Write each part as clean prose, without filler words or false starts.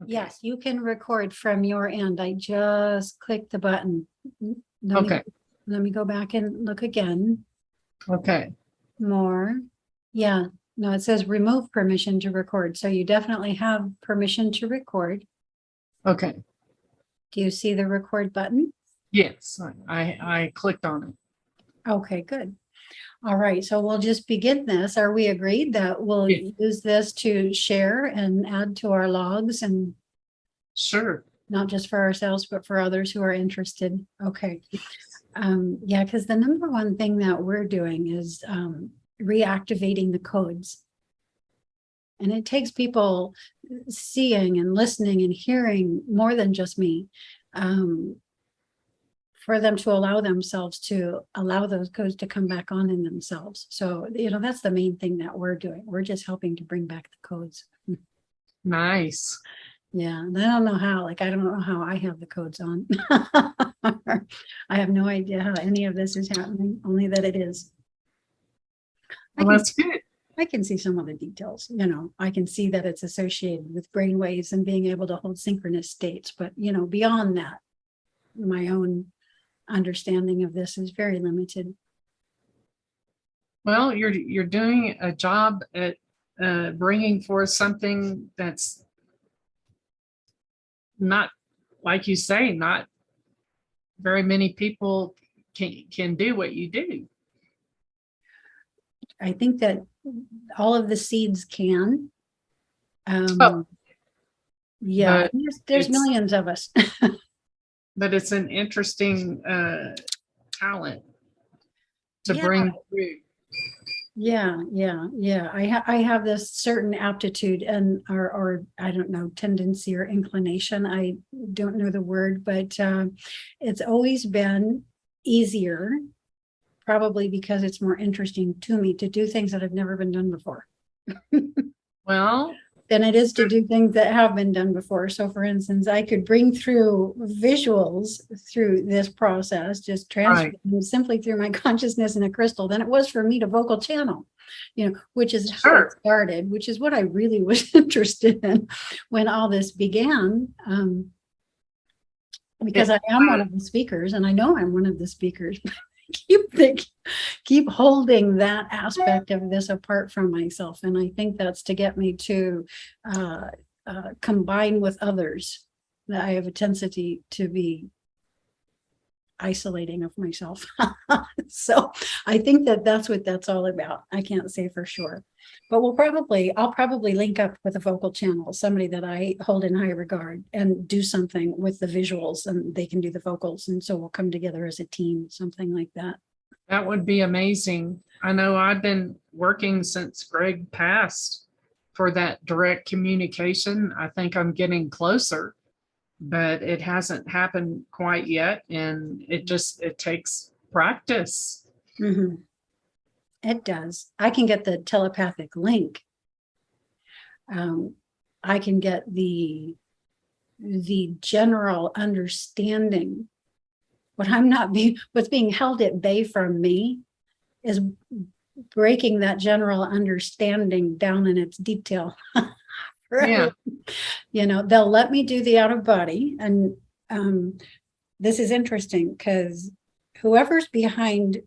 Okay. Yes, you can record from your end. I just clicked the button. Let me, Okay. let me go back and look again. Okay. More. Yeah, no, it says remove permission to record. So you definitely have permission to record. Okay. Do you see the record button? Yes, I clicked on it. Okay, good. All right, so we'll just begin this. Are we agreed that we'll Yeah. use this to share and add to our logs and Sure. not just for ourselves, but for others who are interested? Okay. Yeah, because the number one thing that we're doing is reactivating the codes. And it takes people seeing and listening and hearing more than just me, for them to allow themselves to allow those codes to come back on in themselves. So, that's the main thing that we're doing. We're just helping to bring back the codes. Nice. Yeah, and I don't know how, I don't know how I have the codes on. I have no idea how any of this is happening, only that it is. I Well, can that's good. I can see some of the details, I can see that it's associated with brain waves and being able to hold synchronous states, but beyond that, my own understanding of this is very limited. Well, you're doing a job at bringing forth something that's not, like you say, not very many people can do what you do. I think that all of the seeds can. Oh, Yeah, but there's it's millions of us. but it's an interesting talent to Yeah, bring through. yeah. I have this certain aptitude and or I don't know, tendency or inclination. I don't know the word, but it's always been easier, probably because it's more interesting to me to do things that have never been done before. Well, Than it is to do things that have been done before. So for instance, I could bring through visuals through this process, just transfer right. them simply through my consciousness in a crystal than it was for me to vocal channel, which is how it Sure. started, which is what I really was interested in when all this began. Because I am one of the speakers, and I know I'm one of the speakers. keep holding that aspect of this apart from myself, and I think that's to get me to combine with others. That I have a tendency to be isolating of myself. So I think that that's what that's all about. I can't say for sure, but I'll probably link up with a vocal channel, somebody that I hold in high regard, and do something with the visuals, and they can do the vocals, and so we'll come together as a team, something like that. That would be amazing. I know I've been working since Greg passed for that direct communication. I think I'm getting closer, but it hasn't happened quite yet. And it takes practice. Mm-hmm. It does. I can get the telepathic link. I can get the general understanding. What's being held at bay from me is breaking that general understanding down in its detail. Yeah. They'll let me do the out of body, and this is interesting because whoever's behind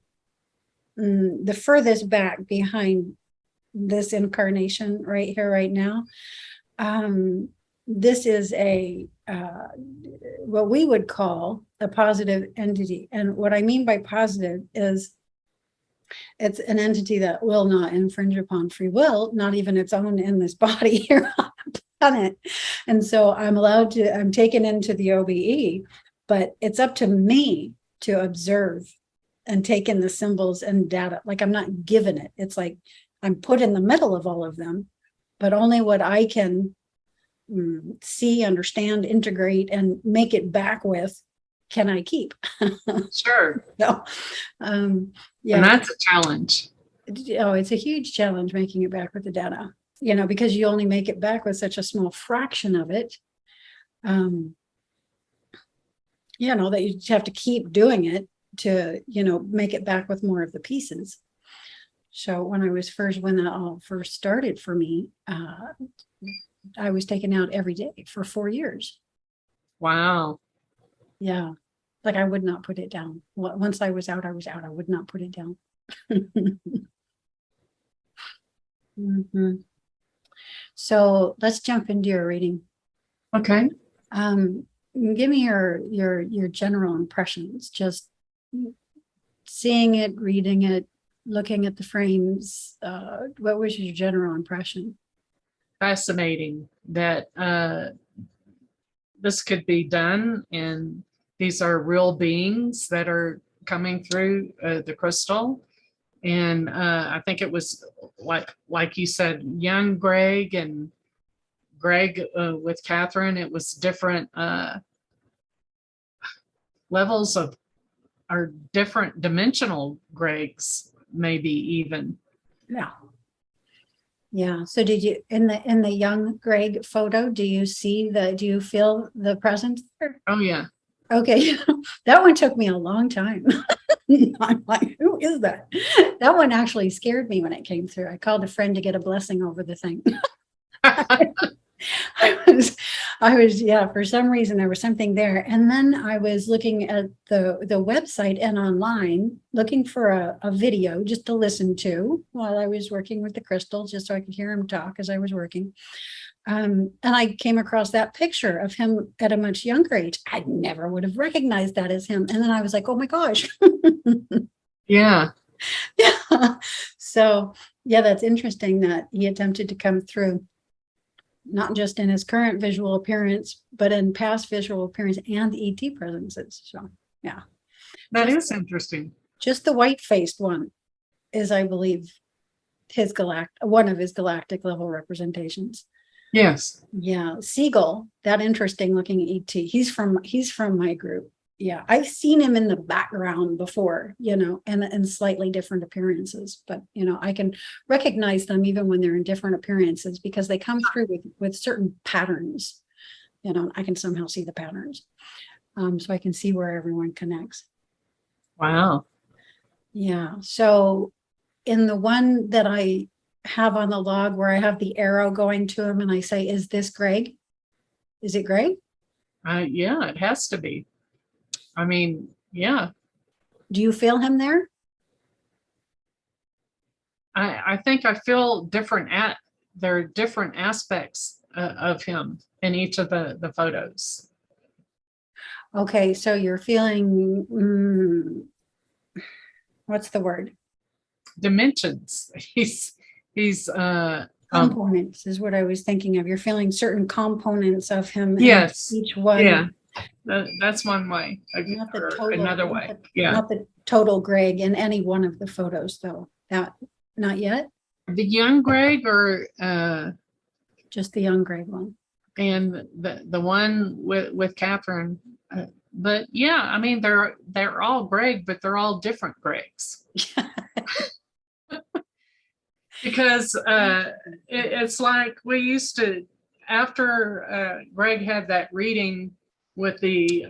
the furthest back behind this incarnation right here, right now, this is a what we would call a positive entity. And what I mean by positive is it's an entity that will not infringe upon free will, not even its own in this body here on the planet. And so I'm taken into the OBE, but it's up to me to observe and take in the symbols and data. Like, I'm not given it. It's like I'm put in the middle of all of them, but only what I can see, understand, integrate, and make it back with can I keep. Sure. So yeah, And that's a challenge. it's a huge challenge making it back with the data, because you only make it back with such a small fraction of it, that you just have to keep doing it to make it back with more of the pieces. So when that all first started for me, I was taken out every day for 4 years. Wow. Yeah. Like I would not put it down. Once I was out, I was out. I would not put it down. Mhm. So let's jump into your reading. Okay. Give me your general impressions, just seeing it, reading it, looking at the frames. What was your general impression? Fascinating that this could be done, and these are real beings that are coming through the crystal. And I think it was like you said, young Greg and Greg with Cathryn. It was different levels of, or different dimensional Gregs, maybe even. Yeah. Yeah. So did you in the young Greg photo, do you feel the presence there? Oh yeah. Okay. That one took me a long time. I'm like, who is that? That one actually scared me when it came through. I called a friend to get a blessing over the thing. Yeah, for some reason there was something there. And then I was looking at the website and online, looking for a video just to listen to while I was working with the crystals, just so I could hear him talk as I was working. And I came across that picture of him at a much younger age. I never would have recognized that as him. And then I was like, oh my gosh. Yeah. Yeah. So yeah, that's interesting that he attempted to come through, not just in his current visual appearance, but in past visual appearance and ET presences. So yeah. That is interesting. Just the white-faced one is, I believe, one of his galactic level representations. Yes. Yeah. Siegel, that interesting looking ET. He's from my group. Yeah. I've seen him in the background before, and slightly different appearances, but I can recognize them even when they're in different appearances because they come through with certain patterns. I can somehow see the patterns. So I can see where everyone connects. Wow. Yeah. So in the one that I have on the log where I have the arrow going to him and I say, is this Greg? Is it Greg? Yeah, it has to be. I mean, yeah. Do you feel him there? I think I feel different there are different aspects of him in each of the photos. Okay, so you're feeling, what's the word? Dimensions. He's Components is what I was thinking of. You're feeling certain components of him. Yes. Each one. Yeah. That's one way. Not the total, another way. Yeah. Not the total Greg in any one of the photos, though. Not yet. The young Greg, or just the young Greg one, and the one with Cathryn. But yeah, I mean they're all Greg, but they're all different Gregs. Because it's like we used to, after Greg had that reading with the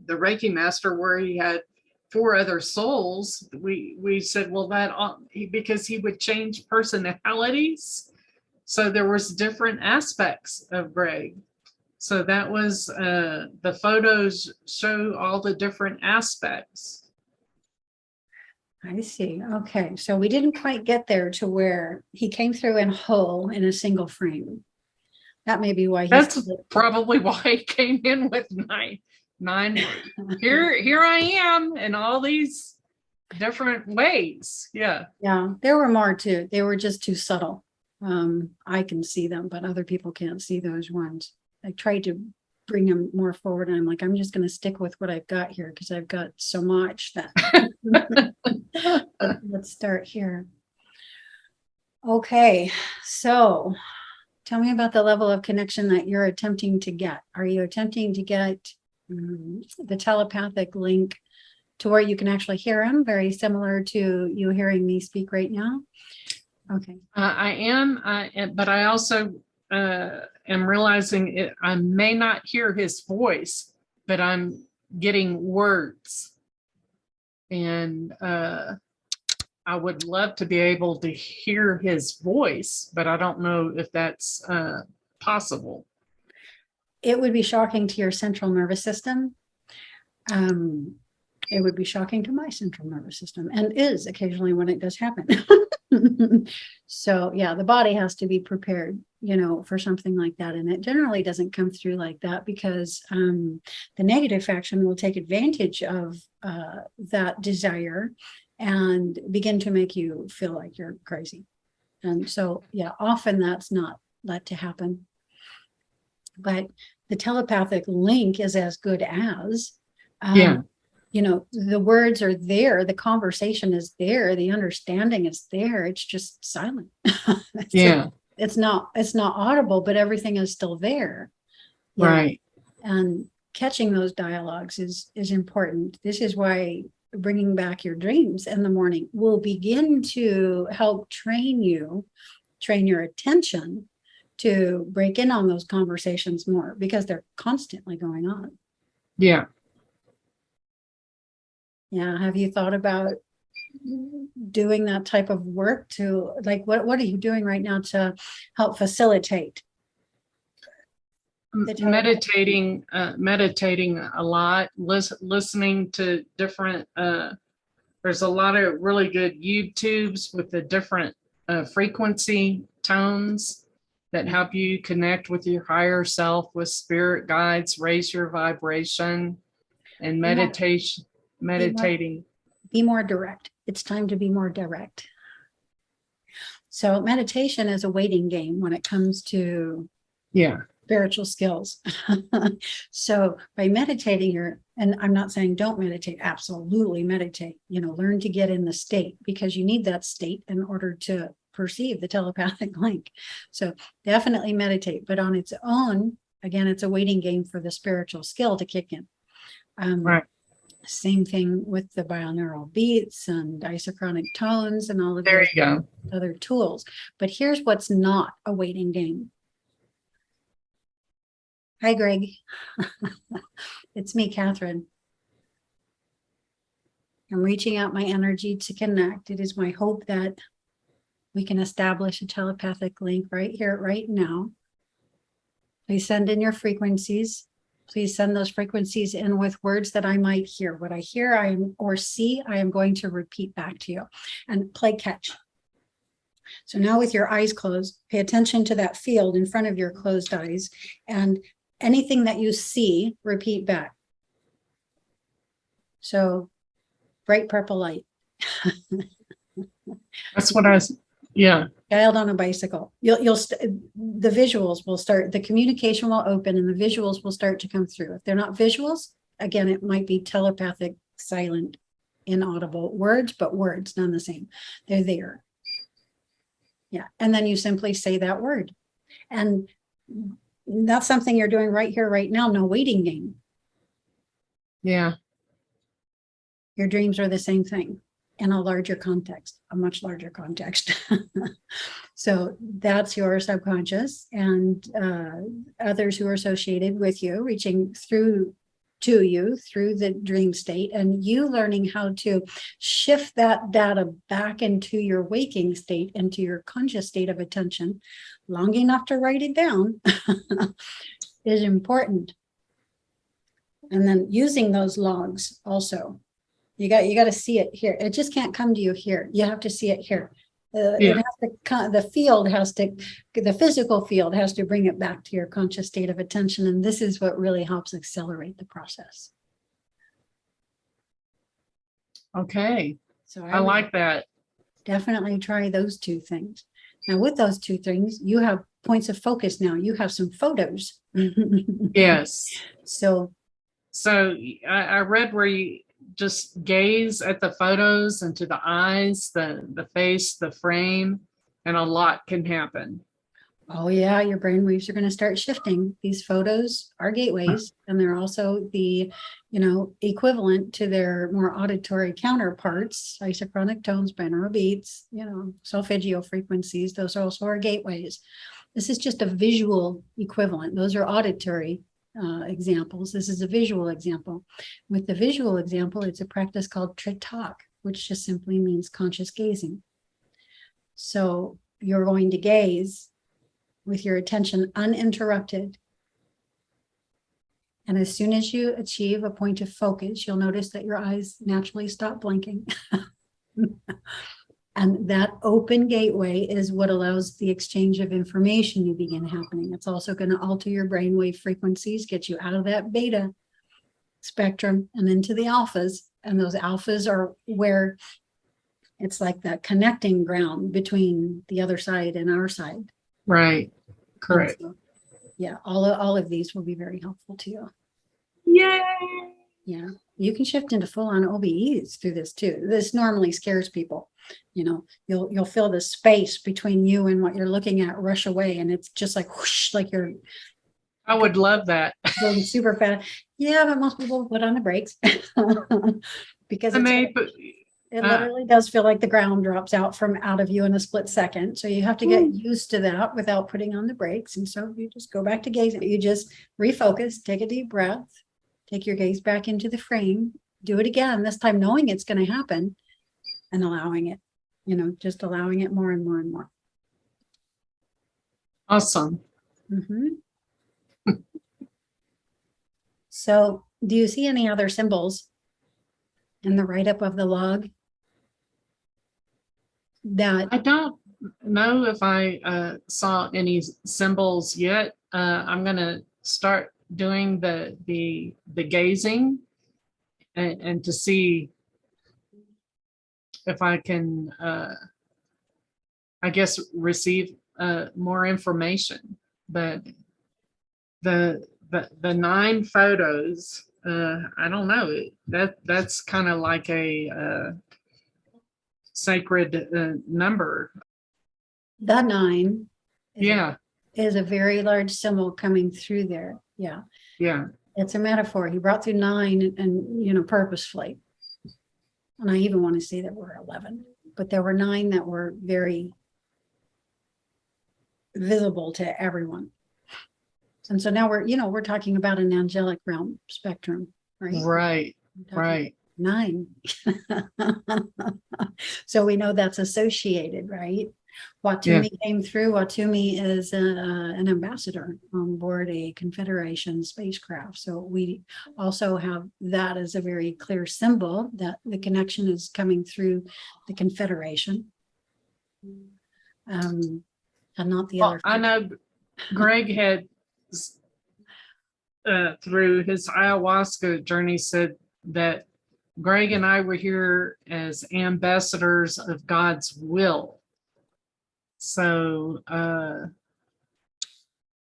Reiki master where he had 4 other souls, we said, well, because he would change personalities, so there was different aspects of Greg. So that was the photos show all the different aspects. I see. Okay, so we didn't quite get there to where he came through in whole in a single frame. That may be why that's probably why he came in with nine. Here I am in all these different ways. Yeah. Yeah, there were more too. They were just too subtle. I can see them, but other people can't see those ones. I tried to bring them more forward, and I'm like, I'm just going to stick with what I've got here because I've got so much that. Let's start here. Okay, so tell me about the level of connection that you're attempting to get. Are you attempting to get the telepathic link to where you can actually hear him, very similar to you hearing me speak right now? Okay. I am, but I also am realizing I may not hear his voice, but I'm getting words. And I would love to be able to hear his voice, but I don't know if that's possible. It would be shocking to your central nervous system. It would be shocking to my central nervous system, and is occasionally when it does happen. So yeah, the body has to be prepared, for something like that. And it generally doesn't come through like that because the negative faction will take advantage of that desire and begin to make you feel like you're crazy. And so, yeah, often that's not let to happen. But the telepathic link is as good as, Yeah. The words are there, the conversation is there, the understanding is there. It's just silent. Yeah. It's not audible, but everything is still there. Right. And catching those dialogues is important. This is why bringing back your dreams in the morning will begin to help train your attention to break in on those conversations more, because they're constantly going on. Yeah. Yeah. Have you thought about doing that type of work to, like, what are you doing right now to help facilitate? Meditating a lot, listening to different, there's a lot of really good YouTubes with the different frequency tones that help you connect with your higher self, with spirit guides, raise your vibration, and meditating. Be more direct. It's time to be more direct. So meditation is a waiting game when it comes to spiritual skills. So by meditating, and I'm not saying don't meditate, absolutely meditate, learn to get in the state, because you need that state in order to perceive the telepathic link. So definitely meditate, but on its own, again, it's a waiting game for the spiritual skill to kick in. Right. Same thing with the binaural beats and isochronic tones and all of There those you go. other tools. But here's what's not a waiting game. Hi, Greg. It's me, Cathryn. I'm reaching out my energy to connect. It is my hope that we can establish a telepathic link right here, right now. Please send in your frequencies. Please send those frequencies in with words that I might hear. What I hear or see, I am going to repeat back to you, and play catch. So now with your eyes closed, pay attention to that field in front of your closed eyes, and anything that you see, repeat back. So bright purple light. That's what yeah. Child on a bicycle. The visuals will start, the communication will open and the visuals will start to come through. If they're not visuals, again, it might be telepathic, silent, inaudible words, but words, none the same. They're there. Yeah. And then you simply say that word. And that's something you're doing right here, right now. No waiting game. Yeah. Your dreams are the same thing in a larger context, a much larger context. So that's your subconscious and others who are associated with you, reaching through to you through the dream state, and you learning how to shift that data back into your waking state, into your conscious state of attention, long enough to write it down is important. And then using those logs also. You got to see it here. It just can't come to you here. You have to see it here. It has to, the physical field has to bring it back to your conscious state of attention. And this is what really helps accelerate the process. Okay. So I like that. Definitely try those two things. Now, with those two things, you have points of focus now. You have some photos. Yes. So I read where you just gaze at the photos and to the eyes, the face, the frame, and a lot can happen. Oh yeah, your brain waves are going to start shifting. These photos are gateways, and they're also the, equivalent to their more auditory counterparts, isochronic tones, binaural beats, solfeggio frequencies. Those also are gateways. This is just a visual equivalent. Those are auditory examples. This is a visual example. With the visual example, it's a practice called Tritok. which just simply means conscious gazing. So you're going to gaze with your attention uninterrupted. And as soon as you achieve a point of focus, you'll notice that your eyes naturally stop blinking. And that open gateway is what allows the exchange of information to begin happening. It's also going to alter your brainwave frequencies, get you out of that beta spectrum and into the alphas. And those alphas are where it's like that connecting ground between the other side and our side. Right. Correct. So, yeah, all of these will be very helpful to you. Yay! Yeah, you can shift into full-on OBEs through this too. This normally scares people. You know, you'll feel the space between you and what you're looking at rush away, and it's just like whoosh, like you're. I would love that. Going super fast. Yeah, but most people put on the brakes because it literally does feel like the ground drops out from out of you in a split second. So you have to get used to that without putting on the brakes. And so you just go back to gazing. You just refocus, take a deep breath, take your gaze back into the frame, do it again, this time knowing it's going to happen and allowing it, just allowing it more and more and more. Awesome. Mm-hmm. So do you see any other symbols in the write-up of the log? That I don't know if I saw any symbols yet. I'm going to start doing the gazing and to see if I can, I guess, receive more information. But the 9 photos, I don't know. That's kind of like a sacred number. The 9 is a very large symbol coming through there. Yeah. It's a metaphor. He brought through 9 and purposefully. And I even want to say that we're 11, but there were 9 that were very visible to everyone. And so now we're talking about an angelic realm spectrum, right? Right. 9. So we know that's associated, right? Watumi came through. Watumi is an ambassador on board a Confederation spacecraft. So we also have that as a very clear symbol that the connection is coming through the Confederation. And not the other. I know Greg had, through his ayahuasca journey, said that Greg and I were here as ambassadors of God's will. So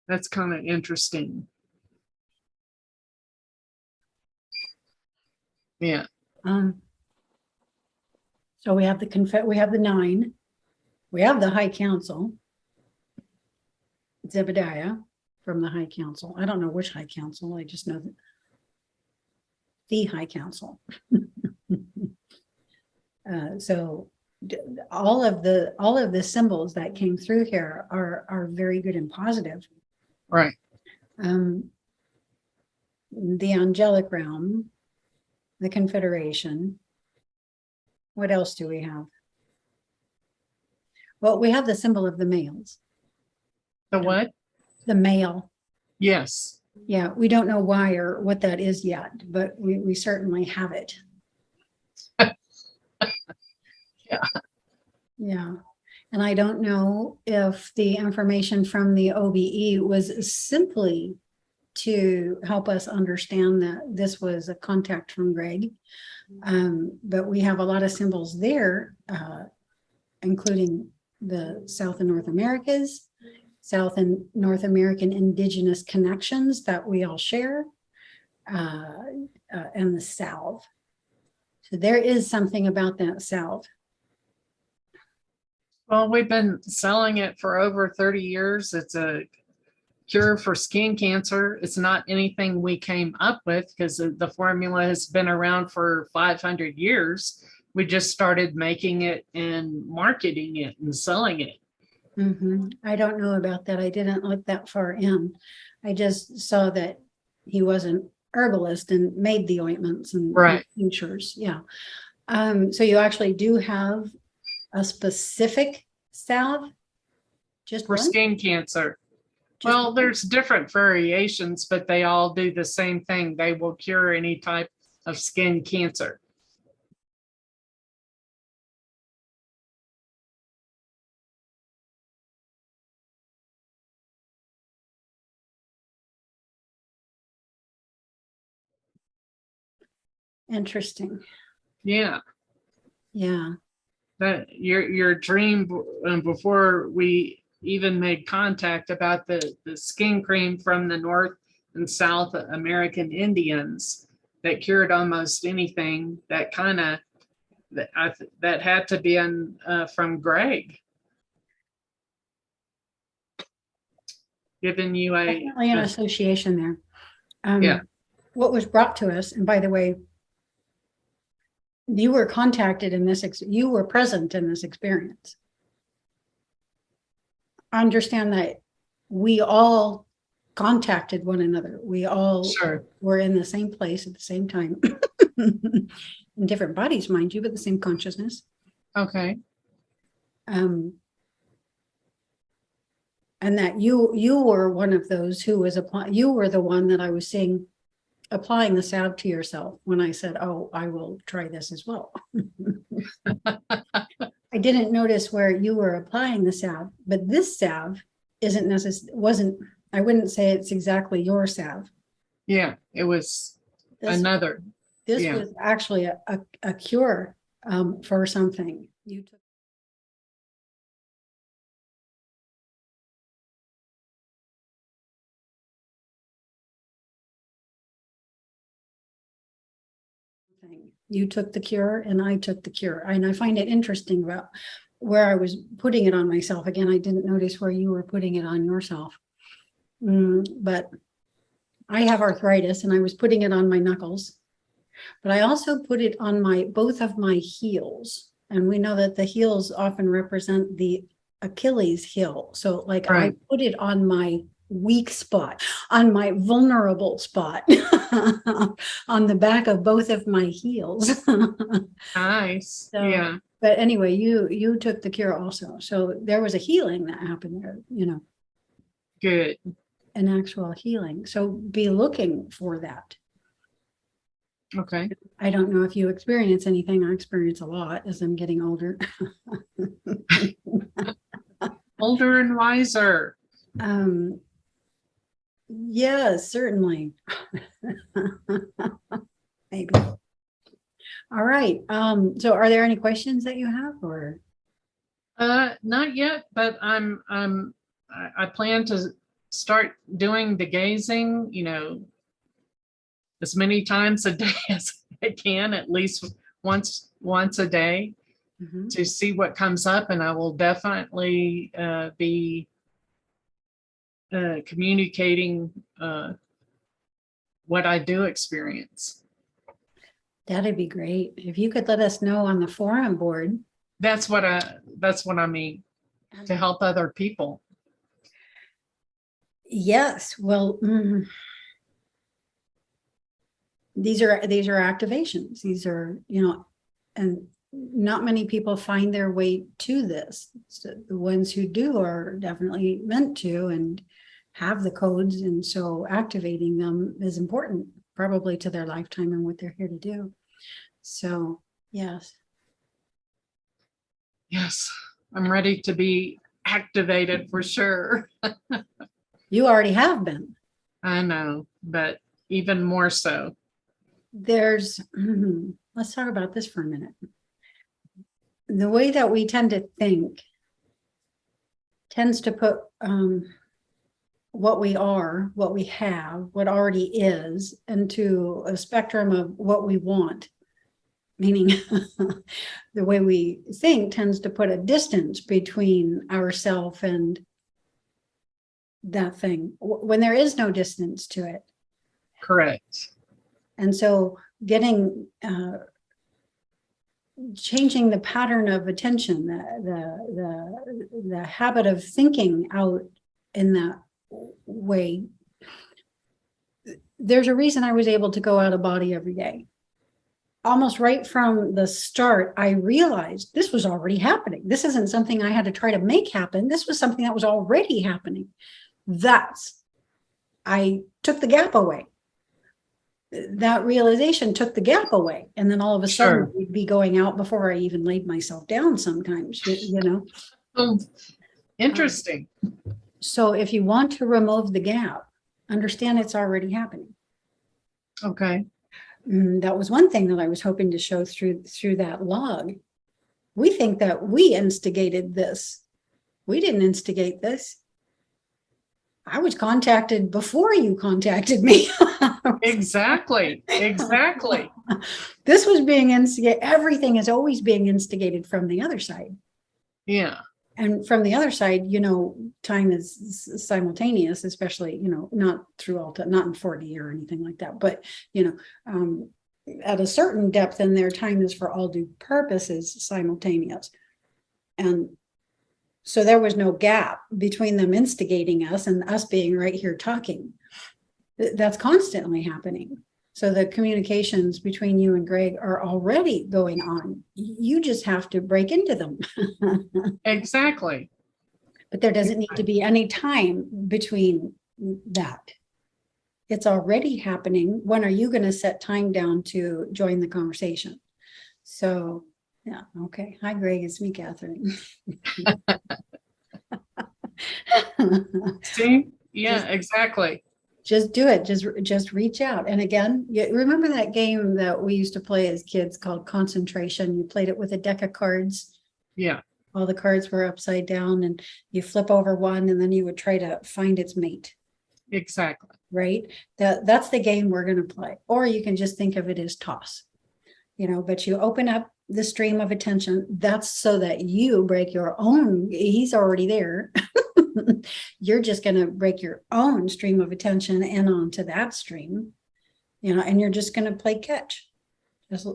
that's kind of interesting. Yeah. So we have we have the 9. We have the High Council. Zebediah from the High Council. I don't know which High Council. I just know that the High Council. So all of the symbols that came through here are very good and positive. Right. The angelic realm, the Confederation. What else do we have? Well, we have the symbol of the males. The what? The male. Yes. Yeah, we don't know why or what that is yet, but we certainly have it. Yeah. Yeah. And I don't know if the information from the OBE was simply to help us understand that this was a contact from Greg. But we have a lot of symbols there, including the South and North Americas, South and North American indigenous connections that we all share, and the salve. So there is something about that salve. Well, we've been selling it for over 30 years. It's a cure for skin cancer. It's not anything we came up with because the formula has been around for 500 years. We just started making it and marketing it and selling it. Mm-hmm. I don't know about that. I didn't look that far in. I just saw that he was an herbalist and made the ointments and tinctures. Yeah. So you actually do have a specific salve? Just For one? skin cancer. Just Well, one? there's different variations, but they all do the same thing. They will cure any type of skin cancer. Interesting. Yeah. Yeah. That your dream before we even made contact about the skin cream from the North and South American Indians that cured almost anything. That kind of that had to be from Greg, giving you Definitely an association there. yeah, What was brought to us, and by the way, you were contacted in this, you were present in this experience. Understand that we all contacted one another. We all sure, were in the same place at the same time. In different bodies, mind you, but the same consciousness. okay, And that you were one of those who was applying, you were the one that I was seeing applying the salve to yourself when I said, oh, I will try this as well. I didn't notice where you were applying the salve, but this salve wasn't, I wouldn't say it's exactly your salve. yeah, it was This, another, this yeah. was actually a cure for something. You took You took the cure and I took the cure. And I find it interesting about where I was putting it on myself. Again, I didn't notice where you were putting it on yourself. But I have arthritis and I was putting it on my knuckles. But I also put it on both of my heels. And we know that the heels often represent the Achilles heel. So like Right. I put it on my weak spot, on my vulnerable spot, on the back of both of my heels. Nice, So, yeah, but anyway, you took the cure also. So there was a healing that happened there, good. an actual healing. So be looking for that. Okay. I don't know if you experience anything. I experience a lot as I'm getting older. Older and wiser. Yes, certainly. Maybe. All right. So are there any questions that you have or? Not yet, but I plan to start doing the gazing, as many times a day as I can, at least once a day, Mhm. to see what comes up, and I will definitely be communicating what I do experience. That'd be great. If you could let us know on the forum board. That's what I mean, to help other people. Yes, well, these are activations. These are, and not many people find their way to this. So the ones who do are definitely meant to and have the codes. And so activating them is important, probably to their lifetime and what they're here to do. So, yes. Yes, I'm ready to be activated for sure. You already have been. I know, but even more so. Let's talk about this for a minute. The way that we tend to think tends to put what we are, what we have, what already is into a spectrum of what we want. Meaning the way we think tends to put a distance between ourself and that thing when there is no distance to it. Correct. And so changing the pattern of attention, the habit of thinking out in that way. There's a reason I was able to go out of body every day. almost right from the start, I realized this was already happening. This isn't something I had to try to make happen. This was something that was already happening. I took the gap away. That realization took the gap away. And then all of a sudden Sure. we'd be going out before I even laid myself down sometimes, you know. Oh, interesting. So if you want to remove the gap, understand it's already happening. Okay. That was one thing that I was hoping to show through that log. We think that we instigated this. We didn't instigate this. I was contacted before you contacted me. Exactly. Exactly. This was being instigated. Everything is always being instigated from the other side. Yeah. And from the other side, you know, time is simultaneous, especially, you know, not through all, not in 4D or anything like that, but, you know, at a certain depth in their time is for all due purposes simultaneous. And so there was no gap between them instigating us and us being right here talking. That's constantly happening. So the communications between you and Greg are already going on. You just have to break into them. Exactly. But there doesn't need to be any time between that. It's already happening. When are you going to set time down to join the conversation? So, yeah, okay. Hi, Greg. It's me, Cathryn. See? Yeah, exactly. Just do it. Just reach out. And again, you remember that game that we used to play as kids called concentration? You played it with a deck of cards. Yeah. All the cards were upside down, and you flip over one, and then you would try to find its mate. Exactly. Right? That's the game we're going to play. Or you can just think of it as toss. You know, but you open up the stream of attention. That's so that you break your own. He's already there. You're just going to break your own stream of attention and onto that stream, you know, and you're just going to play catch. Just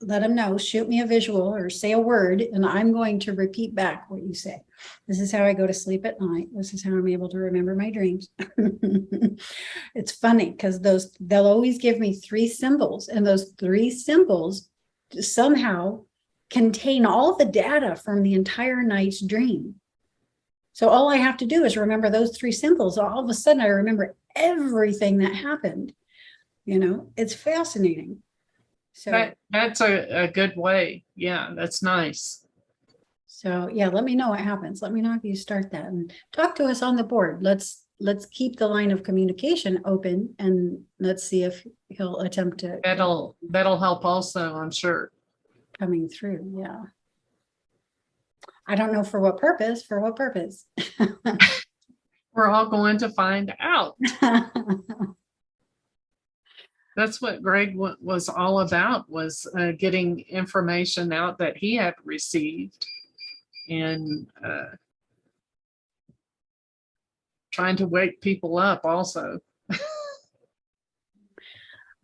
let them know, shoot me a visual or say a word, and I'm going to repeat back what you say. This is how I go to sleep at night. This is how I'm able to remember my dreams. It's funny because they'll always give me 3 symbols, and those 3 symbols somehow contain all the data from the entire night's dream. So all I have to do is remember those 3 symbols. All of a sudden, I remember everything that happened. You know, it's fascinating. So that's a good way. Yeah, that's nice. So yeah, let me know what happens. Let me know if you start that, and talk to us on the board. Let's keep the line of communication open, and let's see if he'll attempt to That'll help also, I'm sure. coming through. Yeah. I don't know for what purpose. For what purpose? We're all going to find out. That's what Greg was all about, was getting information out that he had received, and trying to wake people up also.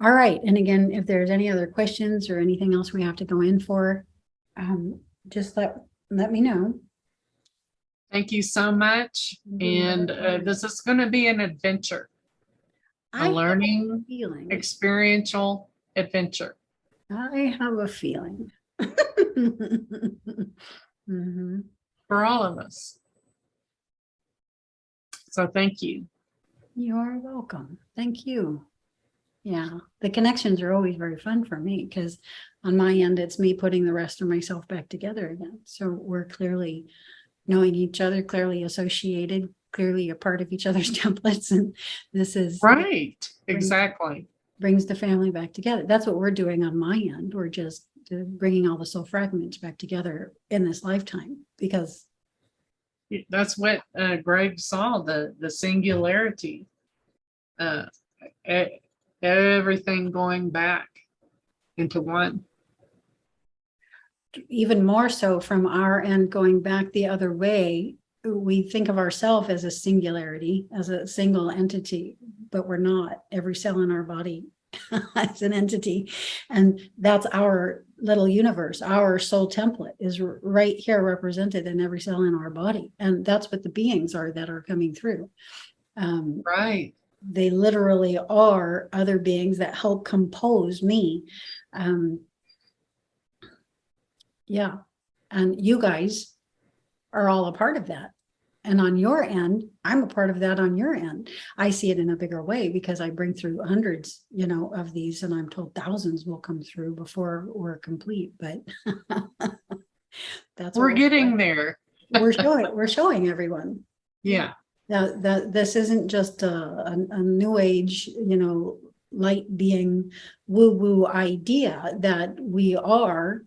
All right. And again, if there's any other questions or anything else we have to go in for, just let me know. Thank you so much. And this is going to be an adventure, a learning, experiential adventure. I have a feeling. Mm-hmm. For all of us. So thank you. You're welcome. Thank you. Yeah, the connections are always very fun for me, because on my end, it's me putting the rest of myself back together again. So we're clearly knowing each other, clearly associated, clearly a part of each other's templates. And this is right. Exactly. Brings the family back together. That's what we're doing on my end. We're just bringing all the soul fragments back together in this lifetime, because that's what Greg saw, the singularity, everything going back into one. Even more so from our end, going back the other way, we think of ourselves as a singularity, as a single entity, but we're not. Every cell in our body is an entity, and that's our little universe. Our soul template is right here represented in every cell in our body, and that's what the beings are that are coming through. Right. They literally are other beings that help compose me. Yeah. And you guys are all a part of that. And on your end, I'm a part of that on your end. I see it in a bigger way because I bring through hundreds, of these, and I'm told thousands will come through before we're complete. But that's what We're getting there. we're showing everyone. Yeah. That this isn't just a new age, light being woo-woo idea, that we are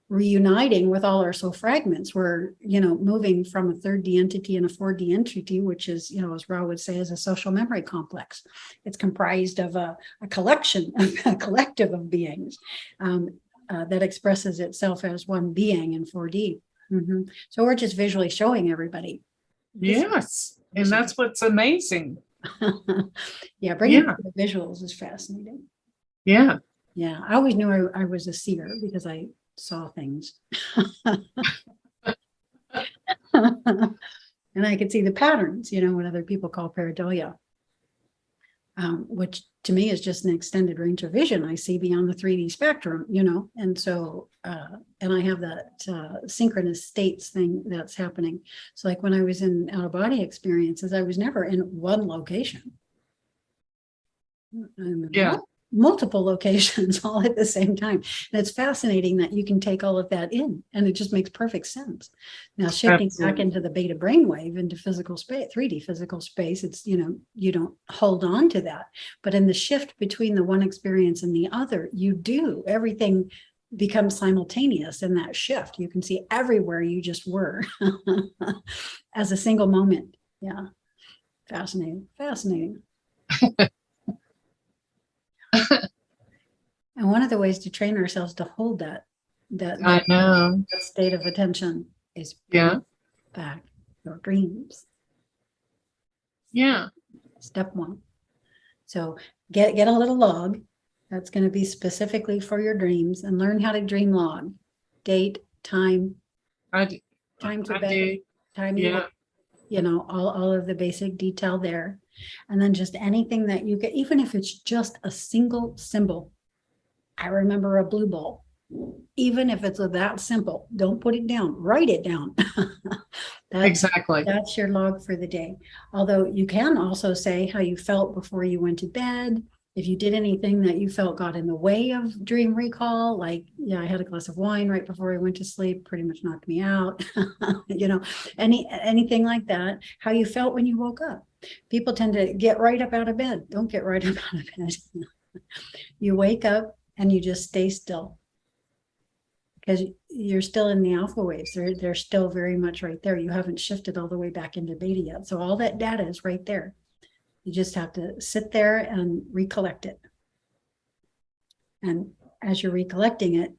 reuniting with all our soul fragments. We're, moving from a 3D entity and a 4D entity, which is, as Ra would say, is a social memory complex. It's comprised of a collection, a collective of beings that expresses itself as one being in 4D. So we're just visually showing everybody. Yes. And that's what's amazing. Yeah, bringing the visuals is fascinating. Yeah. Yeah, I always knew I was a seer because I saw things. And I could see the patterns, what other people call pareidolia, which to me is just an extended range of vision. I see beyond the 3D spectrum, and so, and I have that synchronous states thing that's happening. So like when I was in out of body experiences, I was never in one location. Yeah. Multiple locations all at the same time. And it's fascinating that you can take all of that in, and it just makes perfect sense. Now, shifting back into the beta brainwave, into physical space, 3D physical space, it's, you don't hold on to that. But in the shift between the one experience and the other, you do. Everything becomes simultaneous in that shift. You can see everywhere you just were as a single moment. Yeah. Fascinating. And one of the ways to train ourselves to hold that I know. state of attention is back your dreams. Yeah. Step one. So get a little log that's going to be specifically for your dreams, and learn how to dream log. Date, time, time to bed, time you work, all of the basic detail there. And then just anything that you get, even if it's just a single symbol. I remember a blue ball. Even if it's that simple, don't put it down, write it down. Exactly. That's your log for the day. Although you can also say how you felt before you went to bed. If you did anything that you felt got in the way of dream recall, like, I had a glass of wine right before I went to sleep, pretty much knocked me out. Anything like that, how you felt when you woke up. People tend to get right up out of bed. Don't get right up out of bed. You wake up and you just stay still, because you're still in the alpha waves. They're still very much right there. You haven't shifted all the way back into beta yet. So all that data is right there. You just have to sit there and recollect it. And as you're recollecting it,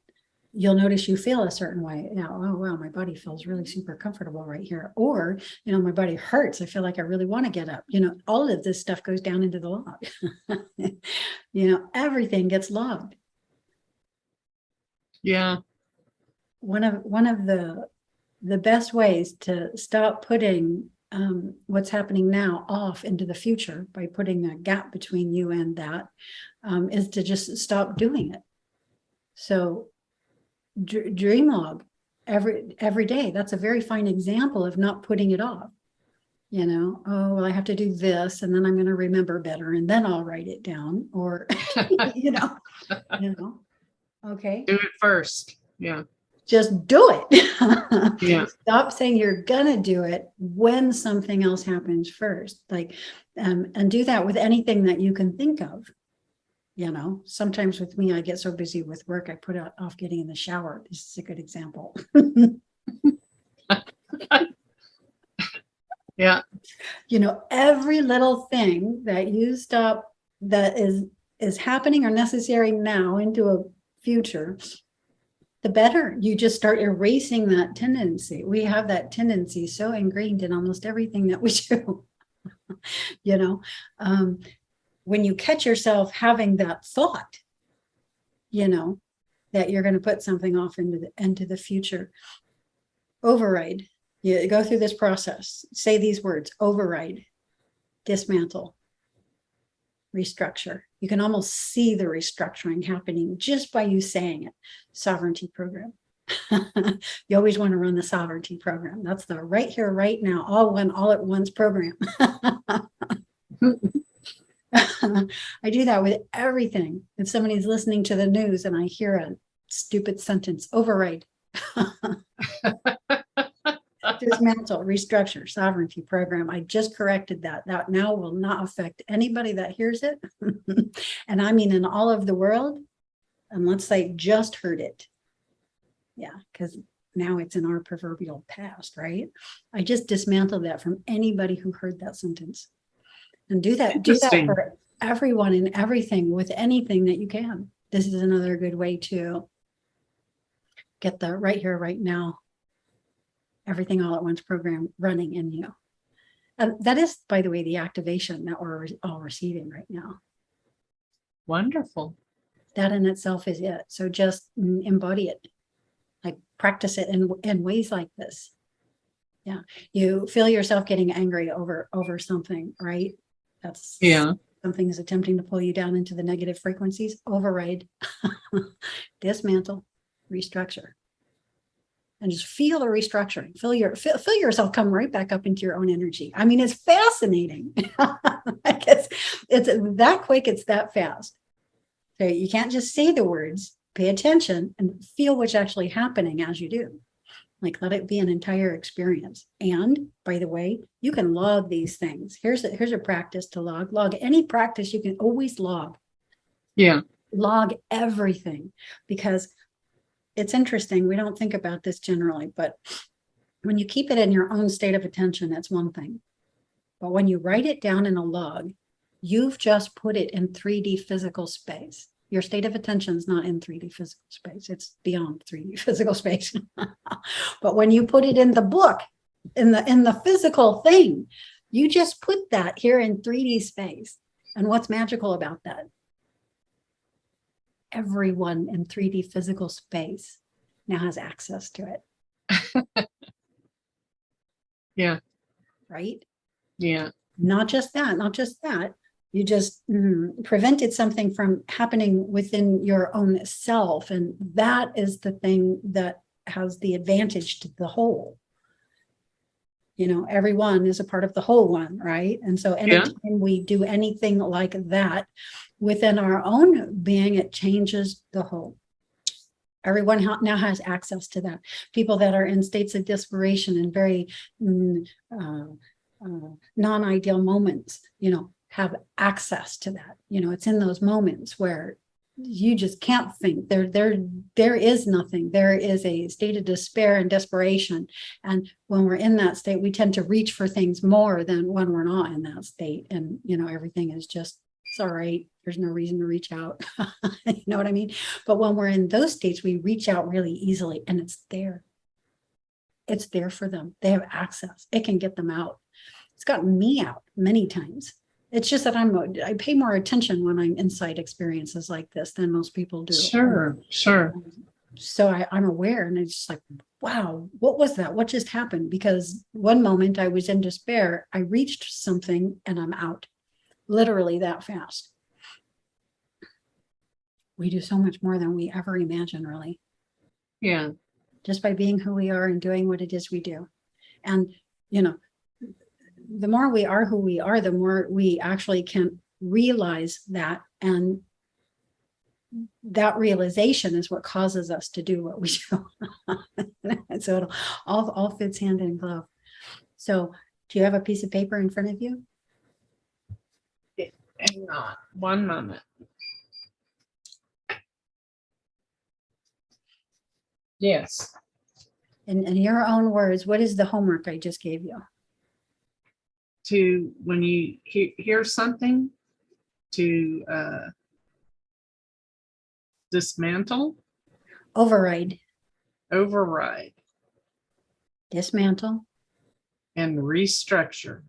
you'll notice you feel a certain way. Oh, wow, my body feels really super comfortable right here. Or, my body hurts. I feel like I really want to get up. All of this stuff goes down into the log. Everything gets logged. Yeah. One of the best ways to stop putting what's happening now off into the future, by putting a gap between you and that, is to just stop doing it. So dream log every day. That's a very fine example of not putting it off. Oh, well, I have to do this, and then I'm going to remember better, and then I'll write it down, or okay, do it first. Yeah. Just do it. Yeah. Stop saying you're gonna do it when something else happens first. Like, and do that with anything that you can think of. Sometimes with me, I get so busy with work, I put off getting in the shower. This is a good example. Yeah. Every little thing that you stop that is happening or necessary now into a future, the better. You just start erasing that tendency. We have that tendency so ingrained in almost everything that we do. When you catch yourself having that thought, that you're going to put something off into the future, override. You go through this process. Say these words: override, dismantle, restructure. You can almost see the restructuring happening just by you saying it. Sovereignty program. You always want to run the sovereignty program. That's the right here, right now, all at once program. I do that with everything. If somebody's listening to the news and I hear a stupid sentence, override, dismantle, restructure, sovereignty program. I just corrected that. That now will not affect anybody that hears it. And I mean in all of the world, unless they just heard it. Yeah, because now it's in our proverbial past, right? I just dismantled that from anybody who heard that sentence. And do that for everyone and everything with anything that you can. This is another good way to get the right here, right now, everything all at once program running in you. And that is, by the way, the activation that we're all receiving right now. Wonderful. That in itself is it. So just embody it, like practice it in ways like this. Yeah. You feel yourself getting angry over something, right? That's something is attempting to pull you down into the negative frequencies. Override, dismantle, restructure, and just feel the restructuring. Feel yourself come right back up into your own energy. I mean, it's fascinating. It's that quick. It's that fast. So you can't just say the words. Pay attention and feel what's actually happening as you do. Like, let it be an entire experience. And by the way, you can log these things. Here's a practice to log. Log any practice. You can always log. Yeah. Log everything, because it's interesting. We don't think about this generally, but when you keep it in your own state of attention, that's one thing. But when you write it down in a log, you've just put it in 3D physical space. Your state of attention is not in 3D physical space. It's beyond 3D physical space. But when you put it in the book, in the physical thing, you just put that here in 3D space. And what's magical about that? Everyone in 3D physical space now has access to it. Yeah. Right? Yeah. Not just that. You just prevented something from happening within your own self. And that is the thing that has the advantage to the whole. You know, everyone is a part of the whole one, right? And so anytime we do anything like that within our own being, it changes the whole. Everyone now has access to that. People that are in states of desperation and very non-ideal moments, you know, have access to that. You know, it's in those moments where you just can't think. There is nothing. There is a state of despair and desperation. And when we're in that state, we tend to reach for things more than when we're not in that state. And, you know, everything is just, it's all right. There's no reason to reach out. You know what I mean? But when we're in those states, we reach out really easily, and it's there. It's there for them. They have access. It can get them out. It's gotten me out many times. It's just that I pay more attention when I'm inside experiences like this than most people do. Sure. So I'm aware, and it's just like, wow, what was that? What just happened? Because one moment I was in despair, I reached something and I'm out, literally that fast. We do so much more than we ever imagine, really. Yeah. Just by being who we are and doing what it is we do. And, you know, the more we are who we are, the more we actually can realize that. And that realization is what causes us to do what we do. So it all fits hand in glove. So do you have a piece of paper in front of you? Hang on one moment. Yes. In your own words, what is the homework I just gave you? To, when you hear something, to dismantle, Override, dismantle, and restructure.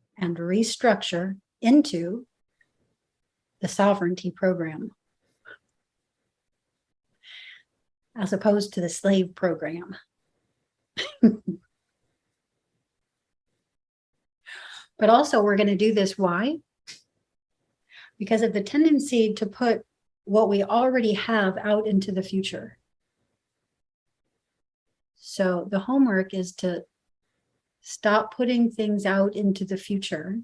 Into the sovereignty program, as opposed to the slave program. But also, we're going to do this. Why? Because of the tendency to put what we already have out into the future. So the homework is to stop putting things out into the future,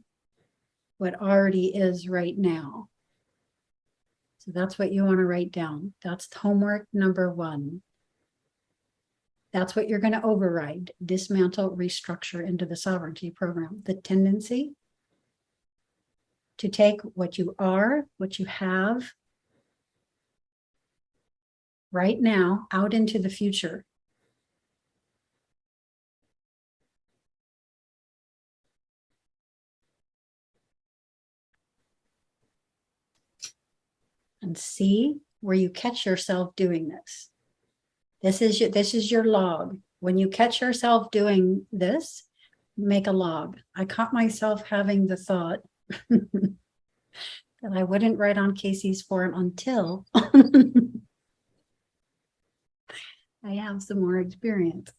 what already is right now. So that's what you want to write down. That's homework number 1. That's what you're going to override, dismantle, restructure into the sovereignty program. The tendency to take what you are, what you have right now out into the future. And see where you catch yourself doing this. This is your log. When you catch yourself doing this, make a log. I caught myself having the thought that I wouldn't write on Casey's form until I have some more experience.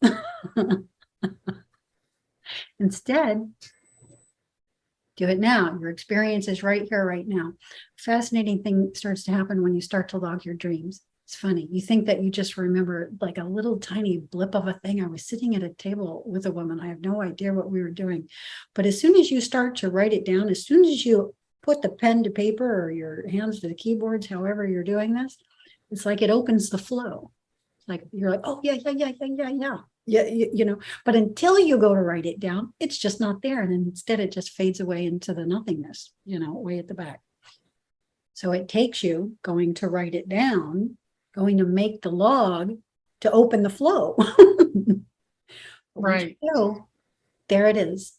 Instead, do it now. Your experience is right here, right now. Fascinating thing starts to happen when you start to log your dreams. It's funny. You think that you just remember like a little tiny blip of a thing. I was sitting at a table with a woman. I have no idea what we were doing. But as soon as you start to write it down, as soon as you put the pen to paper or your hands to the keyboards, however you're doing this, it's like it opens the flow. Like you're like, oh yeah. Yeah, but until you go to write it down, it's just not there. And instead it just fades away into the nothingness, way at the back. So it takes you going to write it down, going to make the log to open the flow. Right. There it is.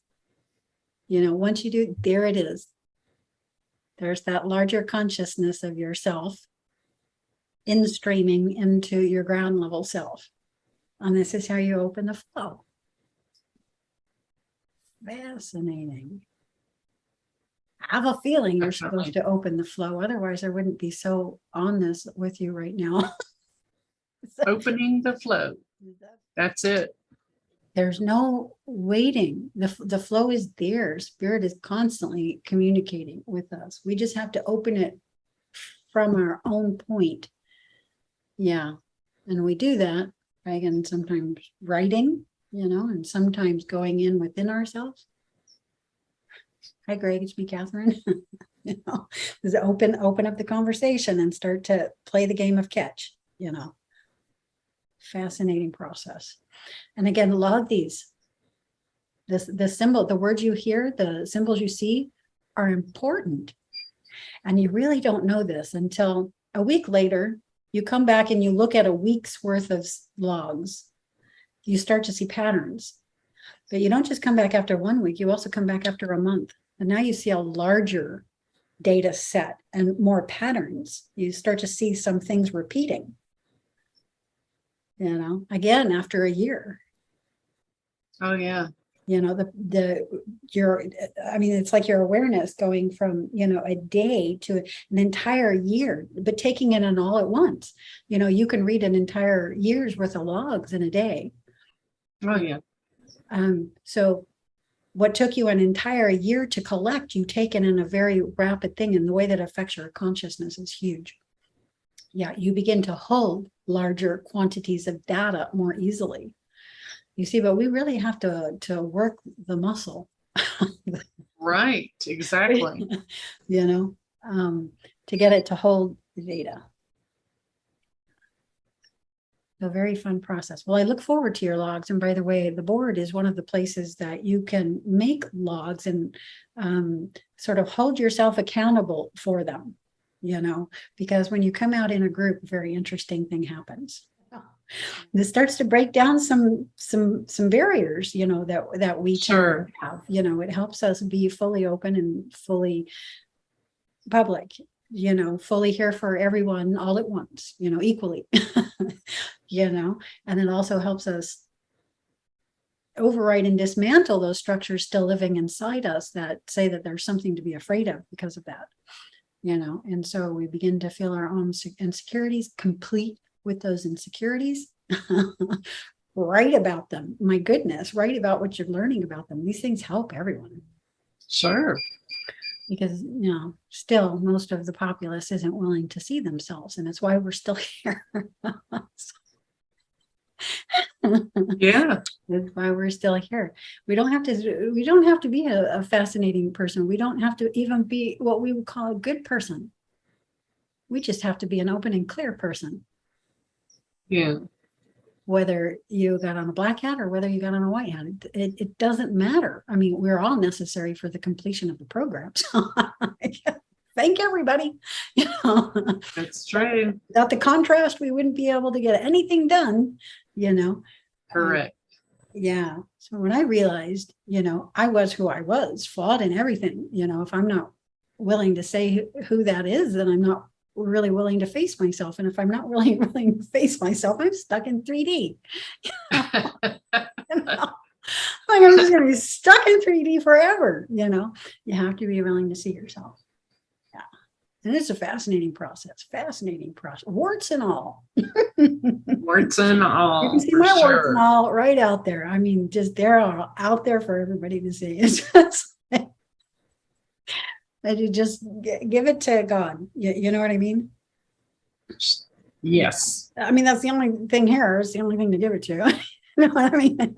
Once you do, there it is. There's that larger consciousness of yourself in streaming into your ground level self. And this is how you open the flow. Fascinating. I have a feeling you're supposed to open the flow. Otherwise, I wouldn't be so on this with you right now. Opening the flow. That's it. There's no waiting. The flow is there. Spirit is constantly communicating with us. We just have to open it from our own point. Yeah. And we do that. Again, sometimes writing, and sometimes going in within ourselves. Hi, Greg, it's me, Cathryn. Just open up the conversation and start to play the game of catch, Fascinating process. And again, log these. The symbol, the words you hear, the symbols you see are important. And you really don't know this until a week later. You come back and you look at a week's worth of logs. You start to see patterns. But you don't just come back after 1 week, you also come back after a month. And now you see a larger data set and more patterns. You start to see some things repeating. Again, after a year. Oh, yeah. It's like your awareness going from, a day to an entire year, but taking it in all at once. You can read an entire year's worth of logs in a day. Oh, yeah. So what took you an entire year to collect, you take it in a very rapid thing, and the way that affects your consciousness is huge. Yeah, you begin to hold larger quantities of data more easily. You see, but we really have to work the muscle. Right, exactly. To get it to hold the data. A very fun process. Well, I look forward to your logs. And by the way, the board is one of the places that you can make logs and sort of hold yourself accountable for them, because when you come out in a group, a very interesting thing happens. This starts to break down some barriers, that we can have. It helps us be fully open and fully public, fully here for everyone all at once, equally, and it also helps us override and dismantle those structures still living inside us that say that there's something to be afraid of because of that, and so we begin to feel our own insecurities, complete with those insecurities. Write about them. My goodness, write about what you're learning about them. These things help everyone. Sure. Because, still most of the populace isn't willing to see themselves, and it's why we're still here. Yeah, That's why we're still here. We don't have to be a fascinating person. We don't have to even be what we would call a good person. We just have to be an open and clear person, yeah, whether you got on a black hat or whether you got on a white hat. It doesn't matter. I mean, we're all necessary for the completion of the program. So thank everybody. that's true. Without the contrast, we wouldn't be able to get anything done, you know. Correct. Yeah. So when I realized, I was who I was, flawed in everything, if I'm not willing to say who that is, then I'm not really willing to face myself. And if I'm not really willing to face myself, I'm stuck in 3D. Like I'm just going to be stuck in 3D forever. You have to be willing to see yourself. Yeah. And it's a fascinating process, warts and all. Warts and all. You can see for my warts sure. and all right out there. I mean, just they're all out there for everybody to see. It's just that you just give it to God. You know what I mean? Yes. I mean, that's the only thing here. It's the only thing to give it to. You know what I mean?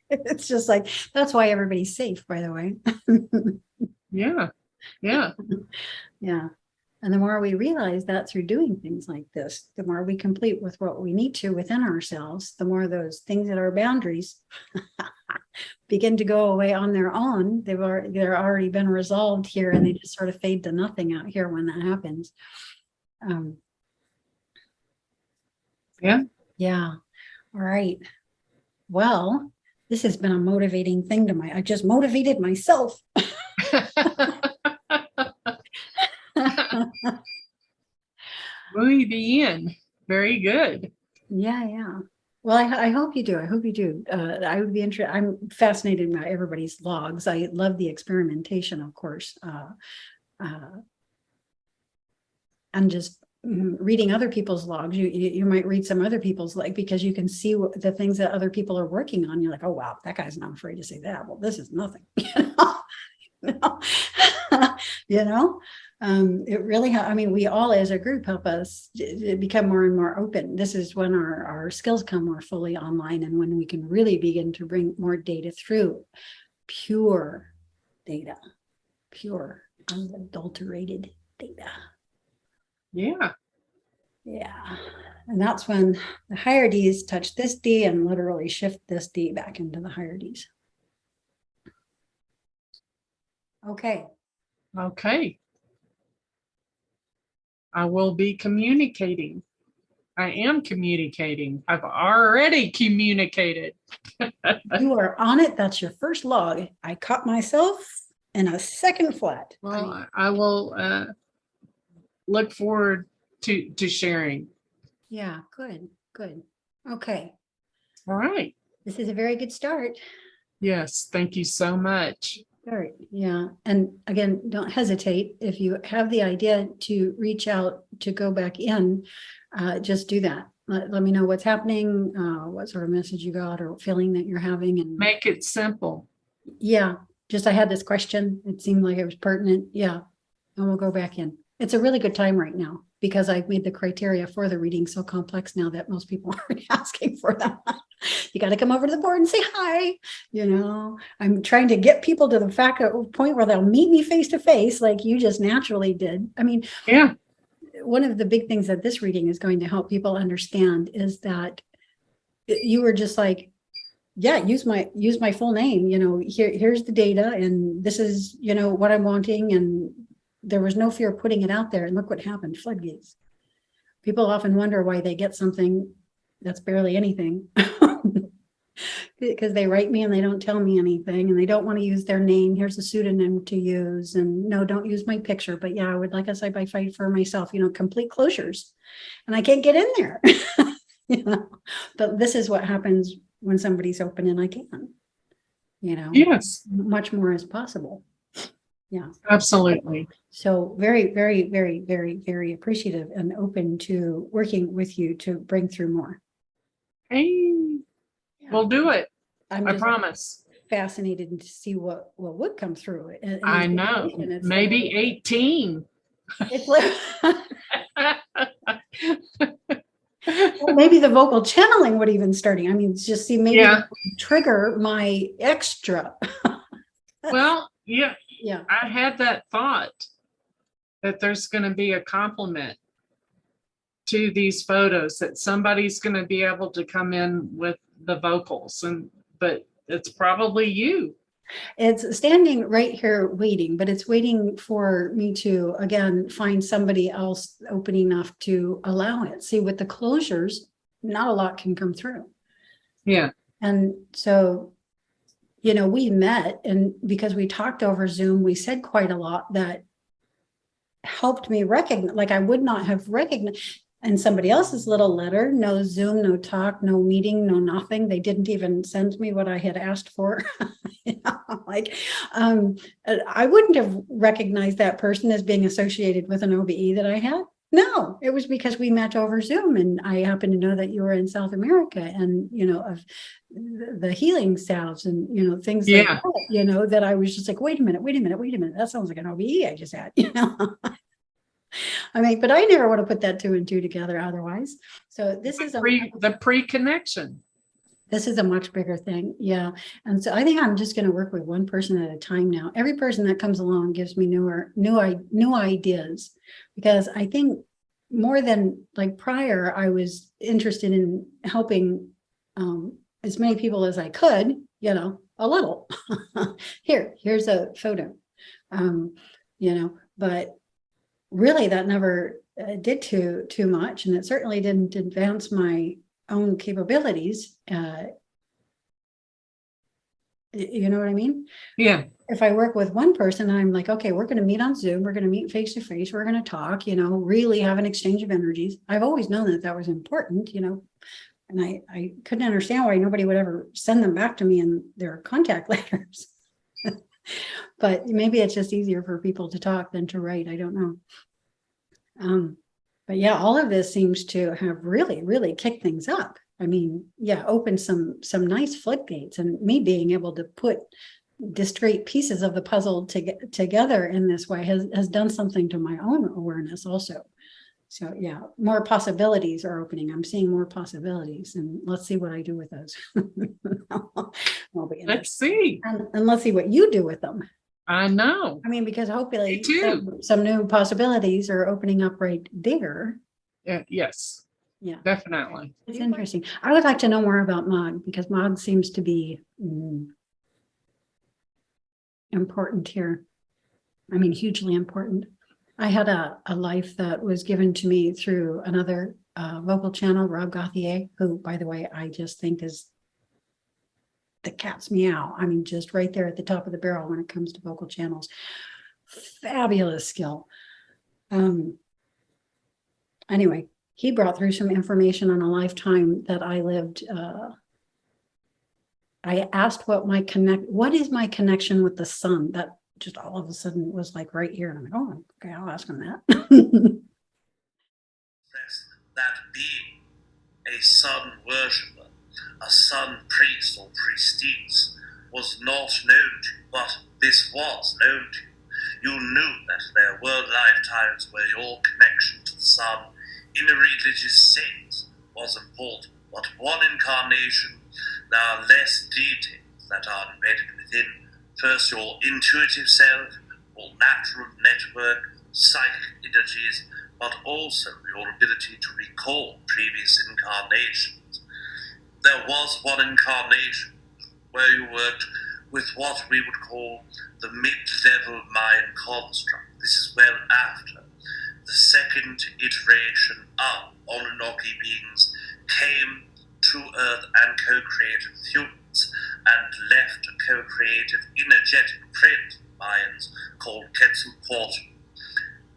It's just like, that's why everybody's safe, by the way. Yeah. Yeah. Yeah. And the more we realize that through doing things like this, the more we complete with what we need to within ourselves, the more those things that are boundaries begin to go away on their own. They're already been resolved here, and they just sort of fade to nothing out here when that happens. Yeah. Yeah. All right. Well, this has been a motivating thing I just motivated myself. Muy bien. Very good. Yeah. Well, I hope you do. I hope you do. I would be interested. I'm fascinated by everybody's logs. I love the experimentation, of course. And just reading other people's logs, you might read some other people's, like, because you can see the things that other people are working on. You're like, oh wow, that guy's not afraid to say that. Well, this is nothing. It really, I mean, we all as a group help us become more and more open. This is when our skills come more fully online, and when we can really begin to bring more data through, pure data, pure unadulterated data. Yeah. Yeah. And that's when the higher D's touch this D and literally shift this D back into the higher D's. Okay. Okay. I will be communicating. I am communicating. I've already communicated. You are on it. That's your first log. I caught myself in a second flat. Well, I will look forward to sharing. Yeah, good. Okay. All right. This is a very good start. Yes, thank you so much. Right. Yeah. And again, don't hesitate. If you have the idea to reach out to go back in, just do that. Let me know what's happening, what sort of message you got or feeling that you're having. And make it simple. Yeah. Just I had this question. It seemed like it was pertinent. Yeah. And we'll go back in. It's a really good time right now because I've made the criteria for the reading so complex now that most people aren't asking for that. You got to come over to the board and say hi. I'm trying to get people to the point where they'll meet me face to face, like you just naturally did. I mean, yeah. One of the big things that this reading is going to help people understand is that you were just like, yeah, use my full name. Here's the data, and this is what I'm wanting, and there was no fear of putting it out there. And look what happened, floodgates. People often wonder why they get something that's barely anything because they write me and they don't tell me anything, and they don't want to use their name. Here's a pseudonym to use, and no, don't use my picture. But yeah, I would like a side-by-side for myself, complete closures, and I can't get in there. But this is what happens when somebody's open, and I can, yes, much more is possible. Yeah, absolutely. So very, very, very, very, very appreciative and open to working with you to bring through more. Hey, we'll do it. I promise. Fascinated to see what would come through. I know. Maybe 18. Well, maybe the vocal channeling would even starting. I mean, just see, maybe Yeah. that would trigger my extra. Well, yeah, Yeah. I had that thought that there's going to be a compliment to these photos, that somebody's going to be able to come in with the vocals, but it's probably you. It's standing right here waiting, but it's waiting for me to, again, find somebody else open enough to allow it. See, with the closures, not a lot can come through. Yeah. And so, we met, and because we talked over Zoom, we said quite a lot that helped me recognize, like I would not have recognized in somebody else's little letter, no Zoom, no talk, no meeting, no nothing. They didn't even send me what I had asked for. I wouldn't have recognized that person as being associated with an OBE that I had. No, it was because we met over Zoom, and I happened to know that you were in South America, and of the healing salves and things like that, that I was just like, wait a minute, that sounds like an OBE I just had. I mean, but I never would have put that 2 and 2 together otherwise. So this is the pre-connection. This is a much bigger thing. Yeah. And so I think I'm just going to work with one person at a time now. Every person that comes along gives me new ideas, because I think more than like prior, I was interested in helping as many people as I could, a little. Here's a photo, but really that never did too much. And it certainly didn't advance my own capabilities. You know what I mean? Yeah. If I work with one person, I'm like, okay, we're going to meet on Zoom. We're going to meet face to face. We're going to talk, really have an exchange of energies. I've always known that was important, and I couldn't understand why nobody would ever send them back to me in their contact letters. But maybe it's just easier for people to talk than to write. I don't know. But yeah, all of this seems to have really, really kicked things up. I mean, yeah, opened some nice floodgates, and me being able to put discrete pieces of the puzzle together in this way has done something to my own awareness also. So yeah, more possibilities are opening. I'm seeing more possibilities, and let's see what I do with those. Let's see. And let's see what you do with them. I know. I mean, because hopefully some new possibilities are opening up right there. Yes. Yeah, definitely. It's interesting. I would like to know more about Maud, because Maud seems to be important here. I mean, hugely important. I had a life that was given to me through another vocal channel, Rob Gauthier, who, by the way, I just think is the cat's meow. I mean, just right there at the top of the barrel when it comes to vocal channels. Fabulous skill. Anyway, he brought through some information on a lifetime that I lived. I asked what is my connection with the sun? That just all of a sudden was like right here. And I'm like, oh, okay, I'll ask him that. That being a sun worshipper, a sun priest or priestess, was not known to you, but this was known to you. You knew that there were lifetimes where your connection to the sun in a religious sense was important, but one incarnation, there are less details that are embedded within first your intuitive self, or natural network, psychic energies, but also your ability to recall previous incarnations. There was one incarnation where you worked with what we would call the mid-level mind construct. This is well after the second iteration of Anunnaki beings came to Earth and co-created with humans, and left a co-creative energetic print of Mayans called Quetzalcoatl.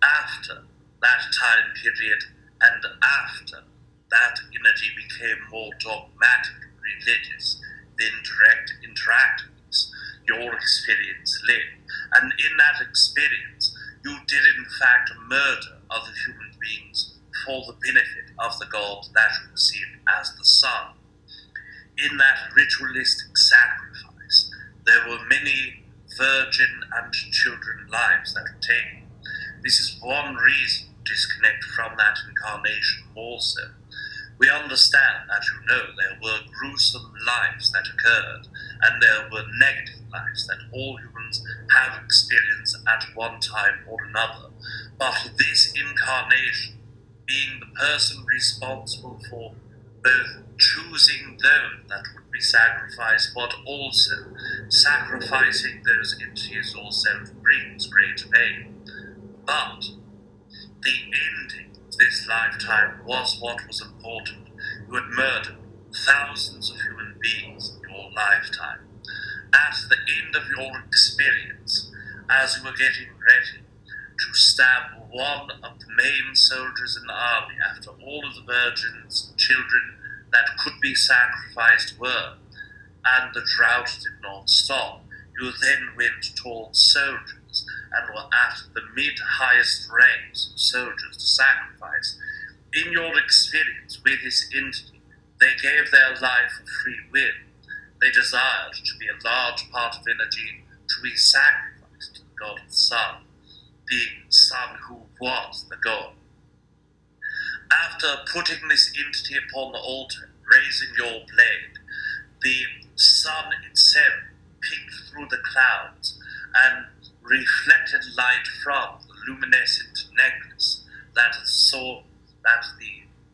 After that time period, and after that energy became more dogmatic and religious than direct interactiveness, your experience led. And in that experience, you did in fact murder other human beings for the benefit of the god that you perceived as the sun. In that ritualistic sacrifice, there were many virgin and children lives that were taken. This is one reason to disconnect from that incarnation more so. We understand understand that there were gruesome lives that occurred, and there were negative lives that all humans have experienced at one time or another. But this incarnation, being the person responsible for both choosing those that would be sacrificed, but also sacrificing those entities yourself, brings great pain. But the ending of this lifetime was what was important. You had murdered thousands of human beings in your lifetime. At the end of your experience, as you were getting ready to stab one of the main soldiers in the army after all of the virgins and children that could be sacrificed were, and the drought did not stop, you then went towards soldiers and were at the mid-highest ranks of soldiers to sacrifice. In your experience with this entity, they gave their life of free will. They desired to be a large part of energy to be sacrificed to the god of the sun, the sun who was the god. After putting this entity upon the altar, raising your blade, the sun itself peeked through the clouds and reflected light from the luminescent necklace that the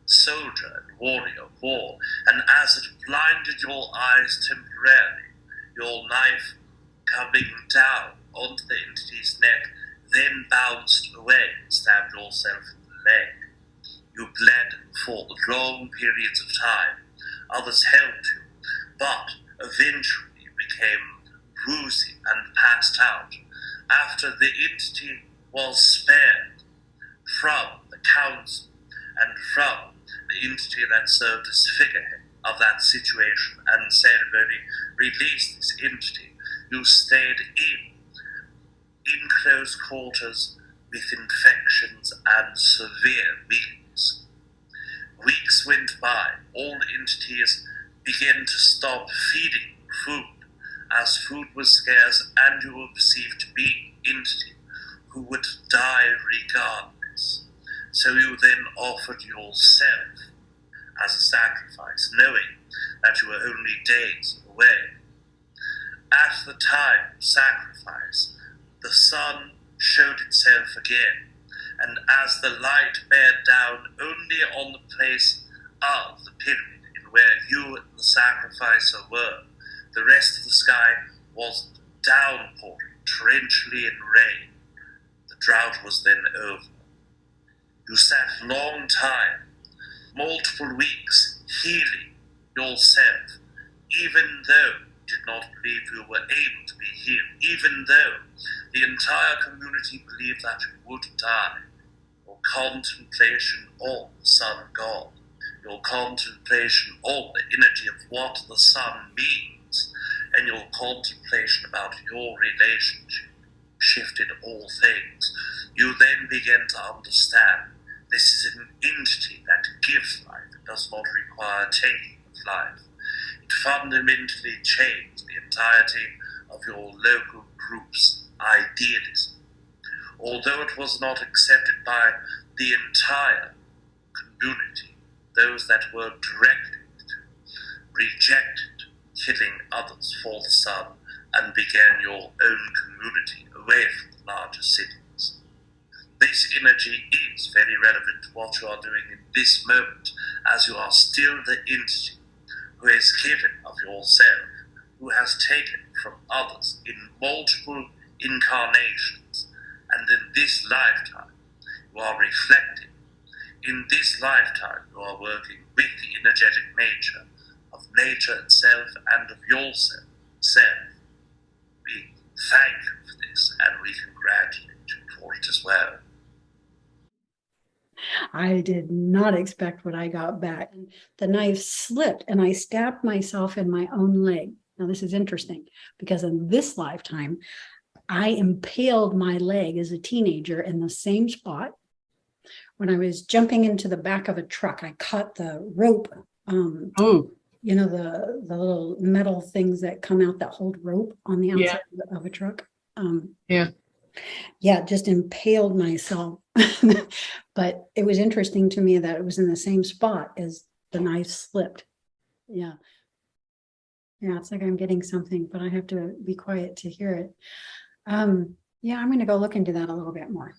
soldier and warrior wore, and as it blinded your eyes temporarily, your knife coming down onto the entity's neck then bounced away and stabbed yourself in the leg. You bled for long periods of time. Others helped you, but eventually became woozy and passed out after the entity was spared from the council and from the entity that served as figurehead of that situation and ceremony released this entity. You stayed in close quarters with infections and severe weakness. Weeks went by. All entities began to stop feeding food, as food was scarce and you were perceived to be an entity who would die regardless. So you then offered yourself as a sacrifice, knowing that you were only days away. At the time of sacrifice, the sun showed itself again, and as the light bared down only on the place of the pyramid in where you and the sacrificer were, the rest of the sky was downpouring torrentially in rain. The drought was then over. You sat long time, multiple weeks, healing yourself, even though you did not believe you were able to be healed, even though the entire community believed that you would die. Your contemplation of the sun god, your contemplation of the energy of what the sun means, and your contemplation about your relationship shifted all things. You then begin to understand this is an entity that gives life. It does not require taking of life. It fundamentally changed the entirety of your local group's idealism. Although it was not accepted by the entire community, those that were directly rejected killing others for the sun and began your own community away from the larger cities. This energy is very relevant to what you are doing in this moment, as you are still the entity who is given of yourself, who has taken from others in multiple incarnations, and in this lifetime you are reflecting. In this lifetime you are working with the energetic nature of nature itself and of yourself. We thank you for this and we congratulate you for it as well. I did not expect what I got back. The knife slipped and I stabbed myself in my own leg. Now, this is interesting because in this lifetime, I impaled my leg as a teenager in the same spot. When I was jumping into the back of a truck, I caught the rope. You know, the little metal things that come out that hold rope on the outside of a truck. Just impaled myself. But it was interesting to me that it was in the same spot as the knife slipped. Yeah. Yeah, it's like I'm getting something, but I have to be quiet to hear it. Yeah, I'm gonna go look into that a little bit more.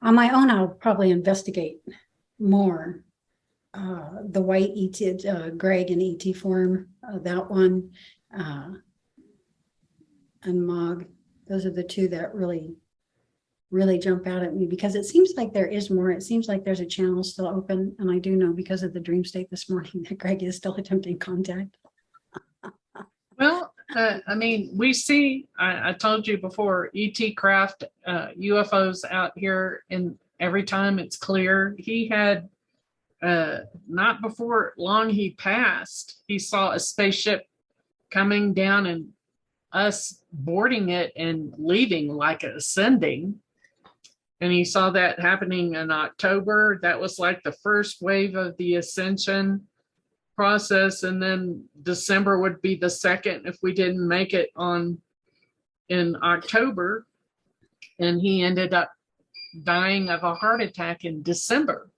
On my own, I'll probably investigate more. The white ET, Greg and ET form, that one, and Mog. Those are the two that really jump out at me, because it seems like there is more. It seems like there's a channel still open, and I do know because of the dream state this morning that Greg is still attempting contact. Well, I mean, we see, I told you before, ET craft, UFOs out here, and every time it's clear. He had, not before long he passed, he saw a spaceship coming down and us boarding it and leaving, like ascending. And he saw that happening in October. That was like the first wave of the ascension process. And then December would be the second if we didn't make it in October. And he ended up dying of a heart attack in December.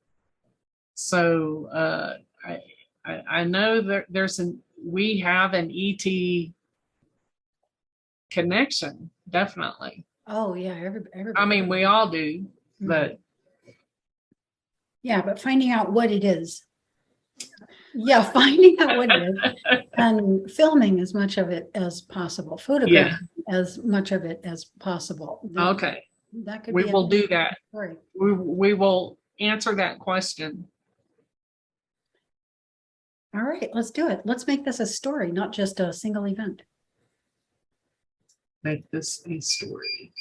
So I know that we have an ET connection, definitely. Oh yeah, everybody. I mean, we all do, but yeah, but finding out what it is. Yeah, finding out what it is and filming as much of it as possible, photographing as much of it as possible. Okay, that could we be will do that. Story. We will answer that question. All right, let's do it. Let's make this a story, not just a single event. Make this a story.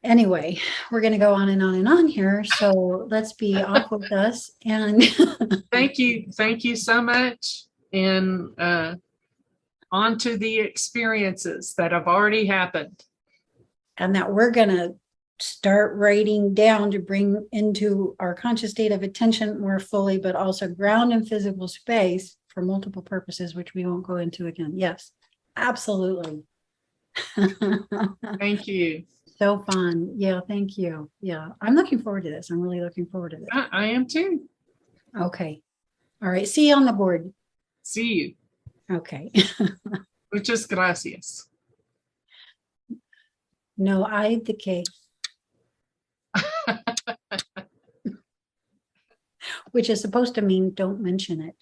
Anyway, we're going to go on and on and on here. So let's be off with us. And thank you so much. And on to the experiences that have already happened. And that we're going to start writing down to bring into our conscious state of attention more fully, but also ground in physical space for multiple purposes, which we won't go into again. Yes, absolutely. Thank you. So fun. Yeah, thank you. Yeah, I'm looking forward to this. I'm really looking forward to this. I am too. Okay. All right. See you on the board. See you. Okay. Muchas gracias. No, I the cake. Which is supposed to mean don't mention it.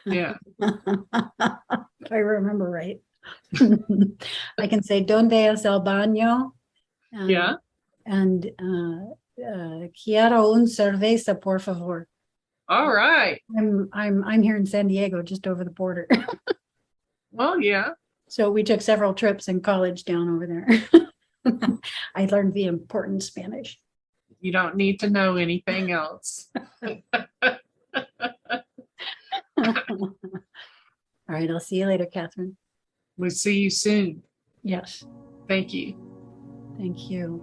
Yeah. If I remember right. I can say donde es el baño? Yeah. And quiero un cerveza, por favor. All right. I'm here in San Diego, just over the border. Well, yeah. So we took several trips in college down over there. I learned the important Spanish. You don't need to know anything else. All right, I'll see you later, Cathryn. We'll see you soon. Yes. Thank you. Thank you.